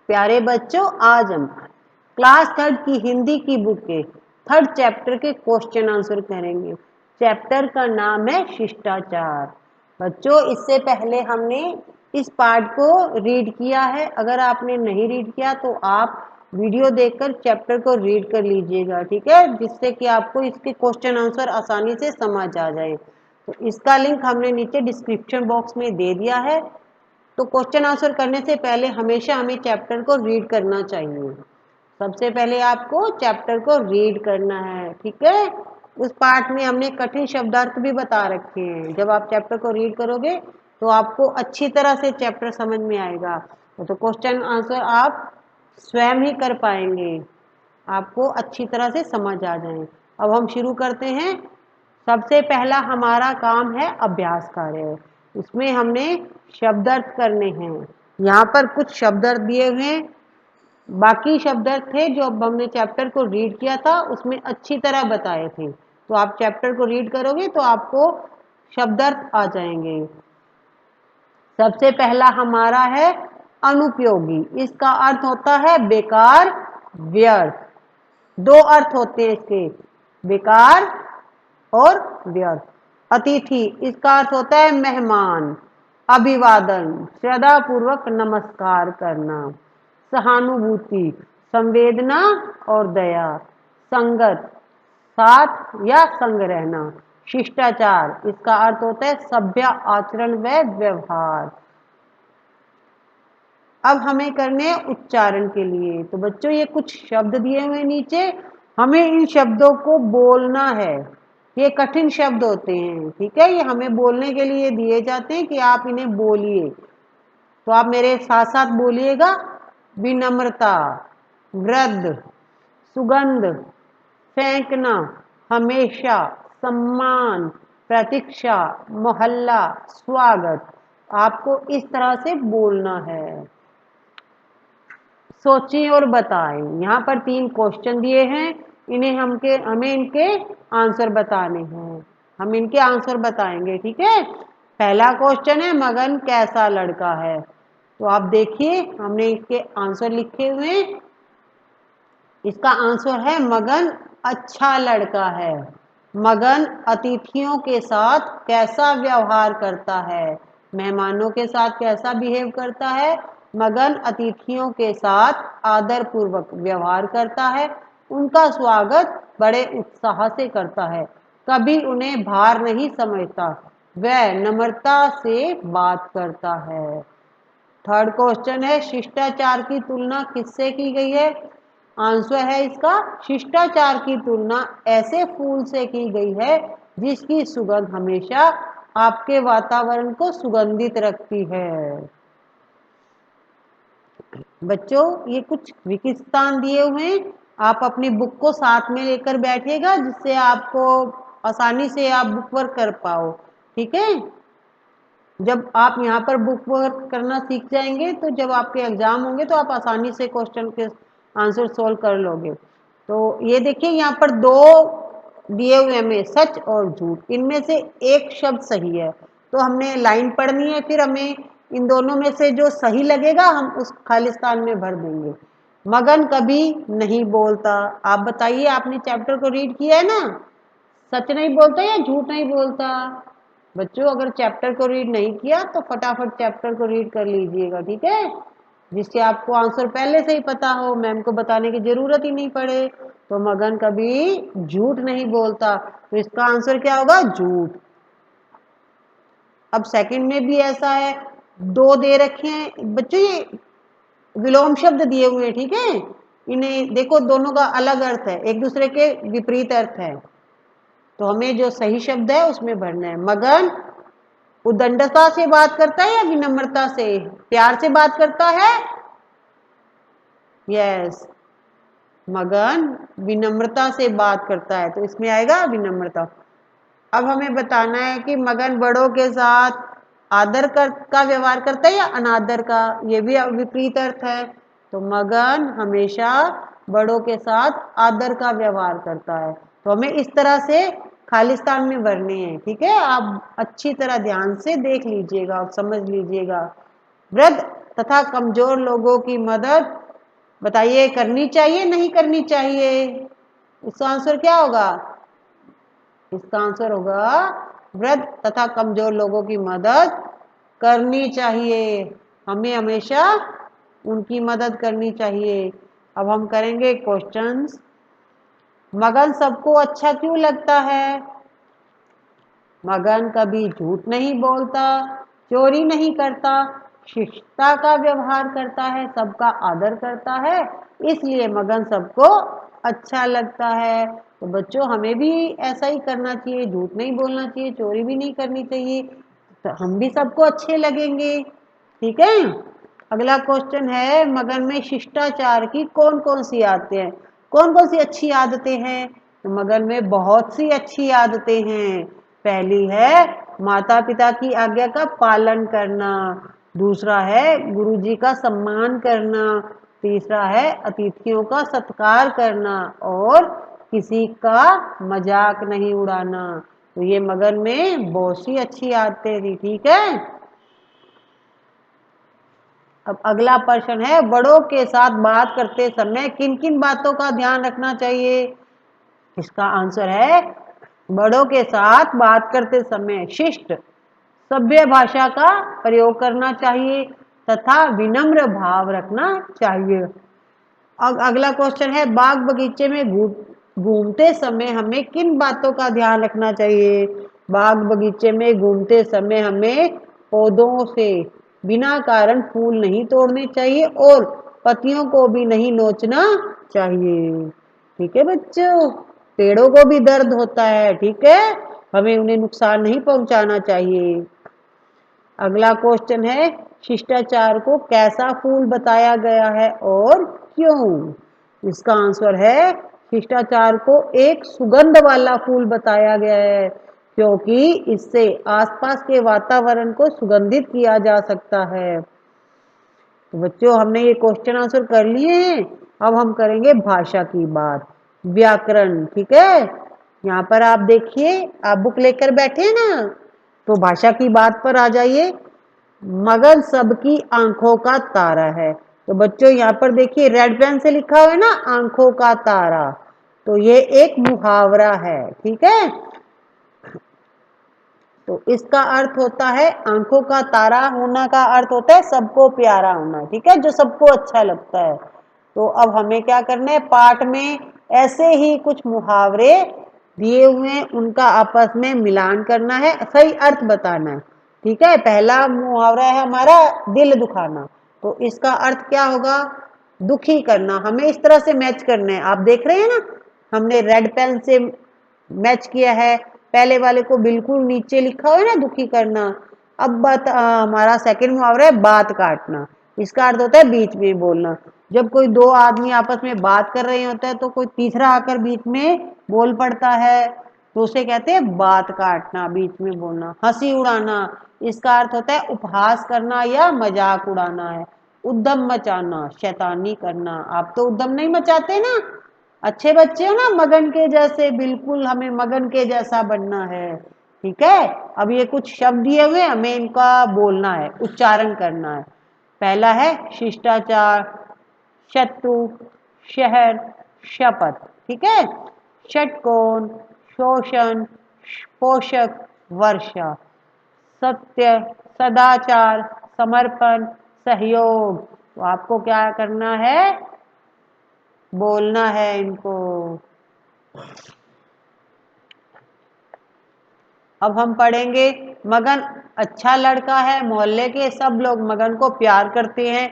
प्यारे बच्चों, आज हम क्लास थर्ड की हिंदी की बुक के थर्ड चैप्टर के क्वेश्चन आंसर करेंगे। चैप्टर का नाम है शिष्टाचार। बच्चों, इससे पहले हमने इस पार्ट को रीड किया है। अगर आपने नहीं रीड किया तो आप वीडियो देखकर चैप्टर को रीड कर लीजिएगा, ठीक है, जिससे कि आपको इसके क्वेश्चन आंसर आसानी से समझ आ जाए। तो इसका लिंक हमने नीचे डिस्क्रिप्शन बॉक्स में दे दिया है। तो क्वेश्चन आंसर करने से पहले हमेशा हमें चैप्टर को रीड करना चाहिए। सबसे पहले आपको चैप्टर को रीड करना है, ठीक है। उस पार्ट में हमने कठिन शब्दार्थ भी बता रखे हैं। जब आप चैप्टर को रीड करोगे तो आपको अच्छी तरह से चैप्टर समझ में आएगा। तो क्वेश्चन आंसर आप स्वयं ही कर पाएंगे, आपको अच्छी तरह से समझ आ जाए। अब हम शुरू करते हैं। सबसे पहला हमारा काम है अभ्यास कार्य। इसमें हमने शब्दार्थ करने हैं। यहाँ पर कुछ शब्दार्थ दिए हुए हैं, बाकी शब्दार्थ थे जो अब हमने चैप्टर को रीड किया था उसमें अच्छी तरह बताए थे। तो आप चैप्टर को रीड करोगे तो आपको शब्दार्थ आ जाएंगे। सबसे पहला हमारा है अनुपयोगी। इसका अर्थ होता है बेकार, व्यर्थ। दो अर्थ होते हैं इसके, बेकार और व्यर्थ। अतिथि, इसका अर्थ होता है मेहमान। अभिवादन, श्रद्धा पूर्वक नमस्कार करना। सहानुभूति, संवेदना और दया। संगत, साथ या संग रहना। शिष्टाचार, इसका अर्थ होता है सभ्य आचरण व व्यवहार। अब हमें करने हैं उच्चारण के लिए। तो बच्चों, ये कुछ शब्द दिए हुए नीचे, हमें इन शब्दों को बोलना है। ये कठिन शब्द होते हैं, ठीक है, ये हमें बोलने के लिए दिए जाते हैं कि आप इन्हें बोलिए। तो आप मेरे साथ साथ बोलिएगा। विनम्रता, वृद्ध, सुगंध, फेंकना, हमेशा, सम्मान, प्रतीक्षा, मोहल्ला, स्वागत। आपको इस तरह से बोलना है। सोचें और बताएं। यहाँ पर 3 क्वेश्चन दिए हैं, इन्हें हमें इनके आंसर बताने हैं। हम इनके आंसर बताएंगे, ठीक है। पहला क्वेश्चन है मगन कैसा लड़का है। तो आप देखिए, हमने इसके आंसर लिखे हुए। इसका आंसर है मगन अच्छा लड़का है। मगन अतिथियों के साथ कैसा व्यवहार करता है, मेहमानों के साथ कैसा बिहेव करता है। मगन अतिथियों के साथ आदर पूर्वक व्यवहार करता है, उनका स्वागत बड़े उत्साह से करता है, कभी उन्हें भार नहीं समझता, वह नम्रता से बात करता है। थर्ड क्वेश्चन है शिष्टाचार की तुलना किससे की गई है। आंसर है इसका, शिष्टाचार की तुलना ऐसे फूल से की गई है जिसकी सुगंध हमेशा आपके वातावरण को सुगंधित रखती है। बच्चों, ये कुछ विकि स्थान दिए हुए हैं, आप अपनी बुक को साथ में लेकर बैठिएगा जिससे आपको आसानी से आप बुक वर्क कर पाओ, ठीक है। जब आप यहाँ पर बुक वर्क करना सीख जाएंगे तो जब आपके एग्जाम होंगे तो आप आसानी से क्वेश्चन के आंसर सोल्व कर लोगे। तो ये देखिए, यहाँ पर 2 दिए हुए हमें, सच और झूठ। इनमें से एक शब्द सही है, तो हमने लाइन पढ़नी है, फिर हमें इन दोनों में से जो सही लगेगा हम उस खालिस्तान में भर देंगे। मगन कभी नहीं बोलता। आप बताइए, आपने चैप्टर को रीड किया है ना, सच नहीं बोलता या झूठ नहीं बोलता। बच्चों, अगर चैप्टर को रीड नहीं किया तो फटाफट चैप्टर को रीड कर लीजिएगा, ठीक है, जिससे आपको आंसर पहले से ही पता हो, मैम को बताने की जरूरत ही नहीं पड़े। तो मगन कभी झूठ नहीं बोलता, तो इसका आंसर क्या होगा, झूठ। अब सेकंड में भी ऐसा है, 2 दे रखे हैं बच्चों, ये विलोम शब्द दिए हुए हैं, ठीक है। इन्हें देखो, दोनों का अलग अर्थ है, एक दूसरे के विपरीत अर्थ है, तो हमें जो सही शब्द है उसमें भरना है। मगन उदंडता से बात करता है या विनम्रता से, प्यार से बात करता है। यस, मगन विनम्रता से बात करता है, तो इसमें आएगा विनम्रता। अब हमें बताना है कि मगन बड़ों के साथ आदर का व्यवहार करता है या अनादर का, ये भी विपरीत अर्थ है। तो मगन हमेशा बड़ों के साथ आदर का व्यवहार करता है। तो हमें इस तरह से खालिस्तान में भरने हैं, ठीक है। आप अच्छी तरह ध्यान से देख लीजिएगा और समझ लीजिएगा। वृद्ध तथा कमजोर लोगों की मदद बताइए करनी चाहिए नहीं करनी चाहिए? इसका आंसर क्या होगा? इसका आंसर होगा वृद्ध तथा कमजोर लोगों की मदद करनी चाहिए। हमें हमेशा उनकी मदद करनी चाहिए। अब हम करेंगे क्वेश्चंस। मगन सबको अच्छा क्यों लगता है? मगन कभी झूठ नहीं बोलता, चोरी नहीं करता, शिष्टता का व्यवहार करता है, सबका आदर करता है, इसलिए मगन सबको अच्छा लगता है। तो बच्चों हमें भी ऐसा ही करना चाहिए, झूठ नहीं बोलना चाहिए, चोरी भी नहीं करनी चाहिए, तो हम भी सबको अच्छे लगेंगे। ठीक है। अगला क्वेश्चन है, मगन में शिष्टाचार की कौन कौन सी आदतें हैं? कौन कौन सी अच्छी आदतें हैं? तो मगन में बहुत सी अच्छी आदतें हैं। पहली है माता पिता की आज्ञा का पालन करना, दूसरा है गुरुजी का सम्मान करना, तीसरा है अतिथियों का सत्कार करना और किसी का मजाक नहीं उड़ाना। तो ये मगन में बहुत सी अच्छी आदतें थी। ठीक है। अब अगला प्रश्न है, बड़ों के साथ बात करते समय किन किन बातों का ध्यान रखना चाहिए? इसका आंसर है बड़ों के साथ बात करते समय शिष्ट सभ्य भाषा का प्रयोग करना चाहिए तथा विनम्र भाव रखना चाहिए। अगला क्वेश्चन है, बाग बगीचे में घूमते समय हमें किन बातों का ध्यान रखना चाहिए? बाग बगीचे में घूमते समय हमें पौधों से बिना कारण फूल नहीं तोड़ने चाहिए और पत्तियों को भी नहीं नोचना चाहिए। ठीक है बच्चों, पेड़ों को भी दर्द होता है। ठीक है, हमें उन्हें नुकसान नहीं पहुंचाना चाहिए। अगला क्वेश्चन है, शिष्टाचार को कैसा फूल बताया गया है और क्यों? इसका आंसर है शिष्टाचार को एक सुगंध वाला फूल बताया गया है क्योंकि इससे आसपास के वातावरण को सुगंधित किया जा सकता है। तो बच्चों हमने ये क्वेश्चन आंसर कर लिए हैं। अब हम करेंगे भाषा की बात, व्याकरण। ठीक है, यहाँ पर आप देखिए, आप बुक लेकर बैठे हैं ना, तो भाषा की बात पर आ जाइए। मगन सबकी आंखों का तारा है। तो बच्चों यहाँ पर देखिए रेड पेन से लिखा हुआ है ना, आंखों का तारा, तो ये एक मुहावरा है। ठीक है, तो इसका अर्थ होता है, आंखों का तारा होना का अर्थ होता है सबको प्यारा होना। ठीक है, जो सबको अच्छा लगता है। तो अब हमें क्या करना है, पाठ में ऐसे ही कुछ मुहावरे दिए हुए हैं, उनका आपस में मिलान करना है, सही अर्थ बताना है। ठीक है, पहला मुहावरा है हमारा दिल दुखाना। तो इसका अर्थ क्या होगा? दुखी करना। हमें इस तरह से मैच करना है। आप देख रहे हैं ना, हमने रेड पेन से मैच किया है, पहले वाले को बिल्कुल नीचे लिखा हुआ है ना, दुखी करना। अब बात हमारा सेकंड मुहावरा है बात काटना। इसका अर्थ होता है बीच में बोलना। जब कोई दो आदमी आपस में बात कर रहे होते हैं तो कोई तीसरा आकर बीच में बोल पड़ता है, तो उसे कहते हैं बात काटना, बीच में बोलना। हंसी उड़ाना, इसका अर्थ होता है उपहास करना या मजाक उड़ाना है। उद्दम मचाना, शैतानी करना। आप तो उद्दम नहीं मचाते ना, अच्छे बच्चे हो ना, मगन के जैसे, बिल्कुल हमें मगन के जैसा बनना है। ठीक है, अब ये कुछ शब्द दिए हुए, हमें इनका बोलना है, उच्चारण करना है। पहला है शिष्टाचार, शत्रु, शहर, शपथ। ठीक है, षटकोण, शोषण, पोषक, वर्षा, सत्य, सदाचार, समर्पण, सहयोग। तो आपको क्या करना है, बोलना है इनको। अब हम पढ़ेंगे, मगन अच्छा लड़का है, मोहल्ले के सब लोग मगन को प्यार करते हैं।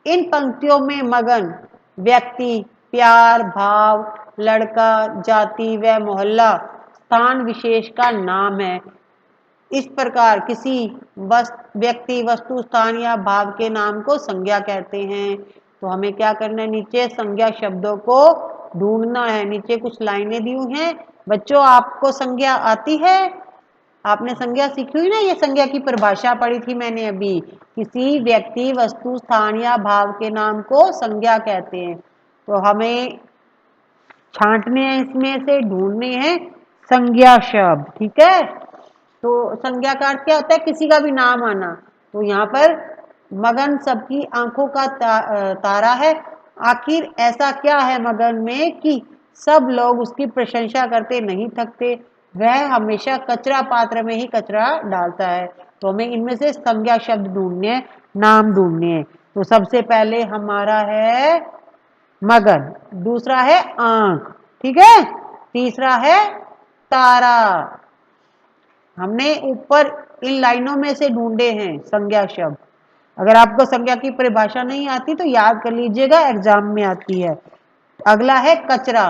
इन पंक्तियों में मगन व्यक्ति, प्यार, भाव, लड़का, जाति व मोहल्ला स्थान विशेष का नाम है। इस प्रकार किसी व्यक्ति, वस्तु, स्थान या भाव के नाम को संज्ञा कहते हैं। तो हमें क्या करना है, नीचे संज्ञा शब्दों को ढूंढना है। नीचे कुछ लाइनें दी हुई हैं। बच्चों आपको संज्ञा आती है? आपने संज्ञा सीखी हुई ना, ये संज्ञा की परिभाषा पढ़ी थी मैंने अभी। किसी व्यक्ति, वस्तु, स्थान या भाव के नाम को संज्ञा कहते हैं। तो हमें छांटने हैं, इसमें से ढूंढने हैं संज्ञा शब्द। ठीक है, तो संज्ञा का अर्थ क्या होता है, किसी का भी नाम आना। तो यहाँ पर मगन सबकी आंखों का तारा है। आखिर ऐसा क्या है मगन में कि सब लोग उसकी प्रशंसा करते नहीं थकते। वह हमेशा कचरा पात्र में ही कचरा डालता है। तो हमें इनमें से संज्ञा शब्द ढूंढने हैं, नाम ढूंढने हैं। तो सबसे पहले हमारा है मगन, दूसरा है आंख, ठीक है, तीसरा है तारा। हमने ऊपर इन लाइनों में से ढूंढे हैं संज्ञा शब्द। अगर आपको संज्ञा की परिभाषा नहीं आती तो याद कर लीजिएगा, एग्जाम में आती है। अगला है कचरा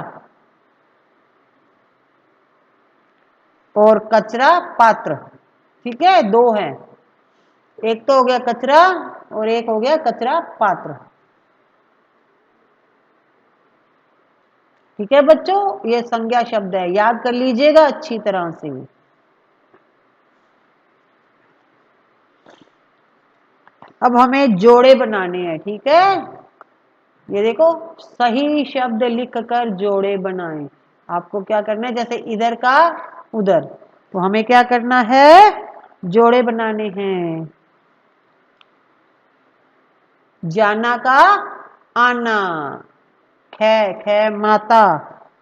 और कचरा पात्र, ठीक है, दो हैं। एक तो हो गया कचरा और एक हो गया कचरा पात्र। ठीक है बच्चों, ये संज्ञा शब्द है, याद कर लीजिएगा अच्छी तरह से। अब हमें जोड़े बनाने हैं, ठीक है। ये देखो, सही शब्द लिखकर जोड़े बनाएं। आपको क्या करना है, जैसे इधर का उधर, तो हमें क्या करना है, जोड़े बनाने हैं। जाना का आना, खे खे माता,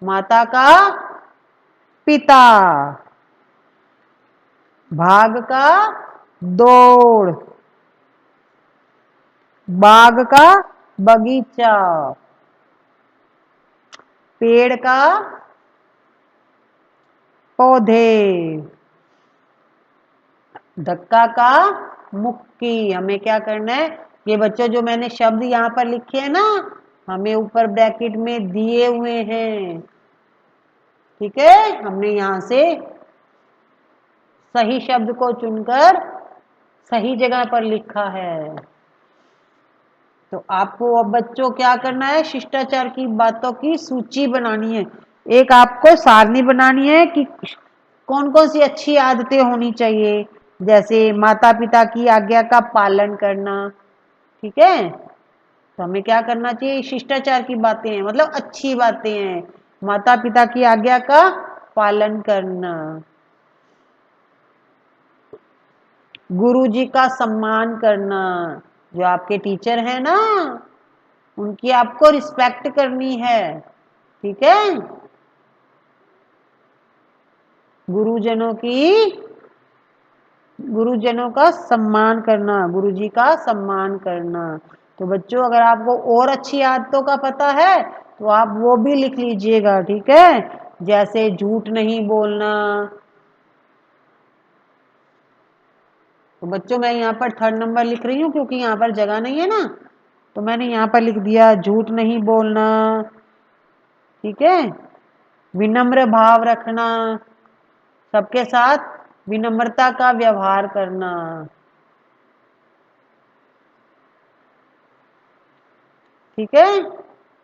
माता का पिता, भाग का दौड़, बाग का बगीचा, पेड़ का पौधे, धक्का का मुक्की। हमें क्या करना है, ये बच्चों जो मैंने शब्द यहाँ पर लिखे हैं ना, हमें ऊपर ब्रैकेट में दिए हुए हैं, ठीक है। हमने यहाँ से सही शब्द को चुनकर सही जगह पर लिखा है। तो आपको अब बच्चों क्या करना है, शिष्टाचार की बातों की सूची बनानी है। एक आपको सारणी बनानी है कि कौन कौन सी अच्छी आदतें होनी चाहिए, जैसे माता पिता की आज्ञा का पालन करना, ठीक है। तो हमें क्या करना चाहिए, शिष्टाचार की बातें हैं, मतलब अच्छी बातें हैं। माता पिता की आज्ञा का पालन करना, गुरु जी का सम्मान करना, जो आपके टीचर हैं ना, उनकी आपको रिस्पेक्ट करनी है, ठीक है। गुरुजनों की, गुरुजनों का सम्मान करना, गुरु जी का सम्मान करना। तो बच्चों अगर आपको और अच्छी आदतों का पता है तो आप वो भी लिख लीजिएगा, ठीक है। जैसे झूठ नहीं बोलना। तो बच्चों मैं यहाँ पर 3rd नंबर लिख रही हूँ क्योंकि यहाँ पर जगह नहीं है ना, तो मैंने यहाँ पर लिख दिया झूठ नहीं बोलना, ठीक है। विनम्र भाव रखना, सबके साथ विनम्रता का व्यवहार करना, ठीक है।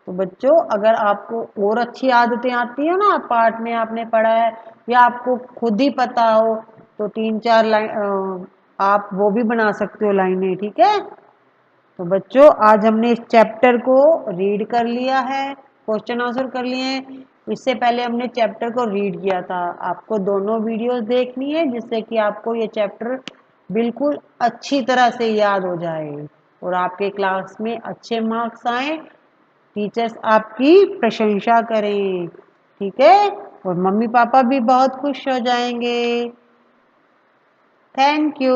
तो बच्चों अगर आपको और अच्छी आदतें आती है ना, पाठ में आपने पढ़ा है या आपको खुद ही पता हो, तो 3-4 लाइन आप वो भी बना सकते हो लाइनें, ठीक है। तो बच्चों आज हमने इस चैप्टर को रीड कर लिया है, क्वेश्चन आंसर कर लिए हैं। इससे पहले हमने चैप्टर को रीड किया था। आपको दोनों वीडियोस देखनी है जिससे कि आपको ये चैप्टर बिल्कुल अच्छी तरह से याद हो जाए और आपके क्लास में अच्छे मार्क्स आए, टीचर्स आपकी प्रशंसा करें, ठीक है, और मम्मी पापा भी बहुत खुश हो जाएंगे। Thank you.